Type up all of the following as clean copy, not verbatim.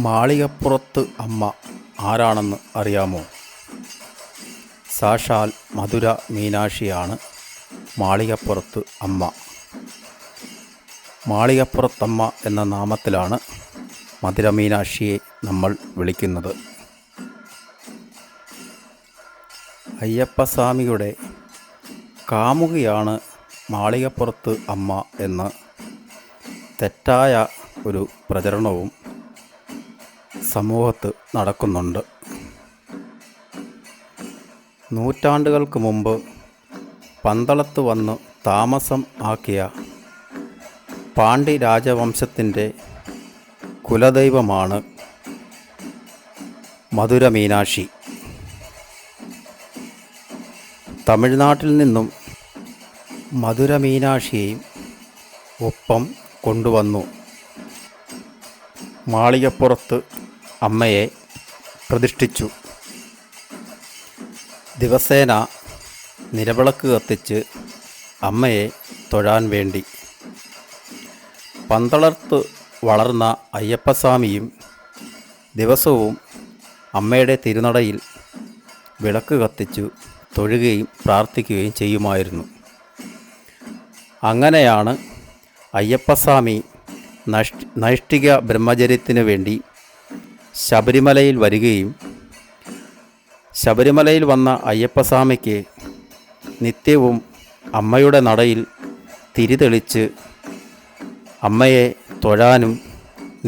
മാളികപ്പുറത്ത് അമ്മ ആരാണെന്ന് അറിയാമോ? സാക്ഷാൽ മധുര മീനാക്ഷിയാണ് മാളികപ്പുറത്ത് അമ്മ. മാളികപ്പുറത്തമ്മ എന്ന നാമത്തിലാണ് മധുര മീനാക്ഷിയെ നമ്മൾ വിളിക്കുന്നത്. അയ്യപ്പസ്വാമിയുടെ കാമുകിയാണ് മാളികപ്പുറത്ത് അമ്മ എന്ന് തെറ്റായ ഒരു പ്രചരണവും സമൂഹത്ത് നടക്കുന്നുണ്ട്. നൂറ്റാണ്ടുകൾക്ക് മുമ്പ് പന്തളത്ത് വന്ന് താമസം ആക്കിയ പാണ്ഡ്യ രാജവംശത്തിൻ്റെ കുലദൈവമാണ് മധുര മീനാക്ഷി. തമിഴ്നാട്ടിൽ നിന്നും മധുര മീനാക്ഷിയെയും ഒപ്പം കൊണ്ടുവന്നു മാളികപ്പുറത്ത് അമ്മയെ പ്രതിഷ്ഠിച്ചു. ദിവസേന നിലവിളക്ക് കത്തിച്ച് അമ്മയെ തൊഴാൻ വേണ്ടി പന്തളത്ത് വളർന്ന അയ്യപ്പസ്വാമിയും ദിവസവും അമ്മയുടെ തിരുനടയിൽ വിളക്ക് കത്തിച്ചു തൊഴുകയും പ്രാർത്ഥിക്കുകയും ചെയ്യുമായിരുന്നു. അങ്ങനെയാണ് അയ്യപ്പസ്വാമി നൈഷ്ഠിക ബ്രഹ്മചര്യത്തിന് വേണ്ടി ശബരിമലയിൽ വരികയും ശബരിമലയിൽ വന്ന അയ്യപ്പസ്വാമിക്ക് നിത്യവും അമ്മയുടെ നടയിൽ തിരിതെളിച്ച് അമ്മയെ തൊഴാനും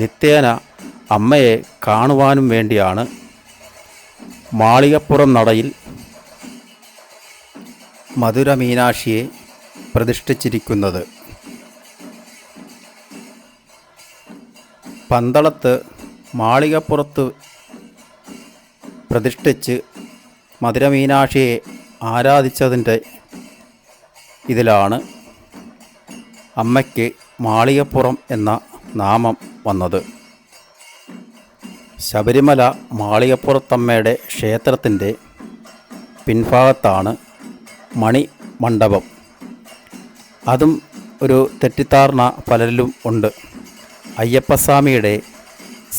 നിത്യേന അമ്മയെ കാണുവാനും വേണ്ടിയാണ് മാളികപ്പുറം നടയിൽ മധുര മീനാക്ഷിയെ പ്രതിഷ്ഠിച്ചിരിക്കുന്നത്. പന്തളത്ത് മാളികപ്പുറത്ത് പ്രതിഷ്ഠിച്ച് മധുര മീനാക്ഷിയെ ആരാധിച്ചതിൻ്റെ ഇതിലാണ് അമ്മയ്ക്ക് മാളികപ്പുറം എന്ന നാമം വന്നത്. ശബരിമല മാളികപ്പുറത്തമ്മയുടെ ക്ഷേത്രത്തിൻ്റെ പിൻഭാഗത്താണ് മണിമണ്ഡപം. അതും ഒരു തെറ്റിദ്ധാരണ പലരിലും ഉണ്ട്. അയ്യപ്പസ്വാമിയുടെ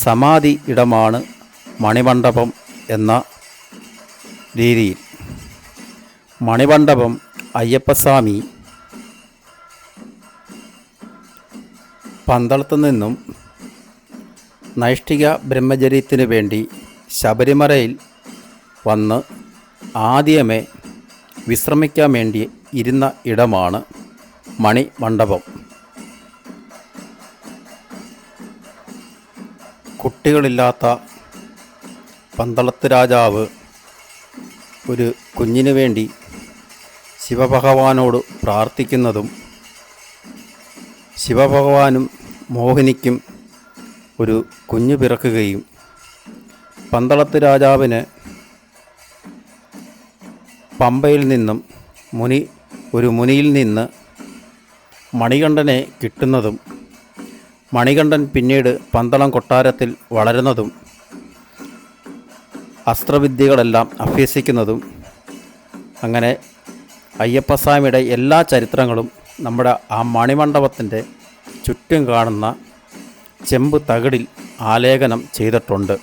സമാധി ഇടമാണ് മണിമണ്ഡപം എന്ന രീതിയിൽ. മണിമണ്ഡപം അയ്യപ്പസ്വാമി പന്തളത്തു നിന്നും നൈഷ്ഠിക ബ്രഹ്മചര്യത്തിന് വേണ്ടി ശബരിമലയിൽ വന്ന് ആദ്യമേ വിശ്രമിക്കാൻ വേണ്ടി ഇരുന്ന ഇടമാണ് മണിമണ്ഡപം. കുട്ടികളില്ലാത്ത പന്തളത്ത് രാജാവ് ഒരു കുഞ്ഞിനു വേണ്ടി ശിവഭഗവാനോട് പ്രാർത്ഥിക്കുന്നതും ശിവഭഗവാനും മോഹിനിക്കും ഒരു കുഞ്ഞു പിറക്കുകയും പന്തളത്ത് രാജാവിന് പമ്പയിൽ നിന്നും ഒരു മുനിയിൽ നിന്ന് മണികണ്ഠനെ കിട്ടുന്നതും മണികണ്ഠൻ പിന്നീട് പന്തളം കൊട്ടാരത്തിൽ വളരുന്നതും അസ്ത്രവിദ്യകളെല്ലാം അഭ്യസിക്കുന്നതും അങ്ങനെ അയ്യപ്പസ്വാമിയുടെ എല്ലാ ചരിത്രങ്ങളും നമ്മുടെ ആ മണിമണ്ഡപത്തിൻ്റെ ചുറ്റും കാണുന്ന ചെമ്പ് തകിടിൽ ആലേഖനം ചെയ്തിട്ടുണ്ട്.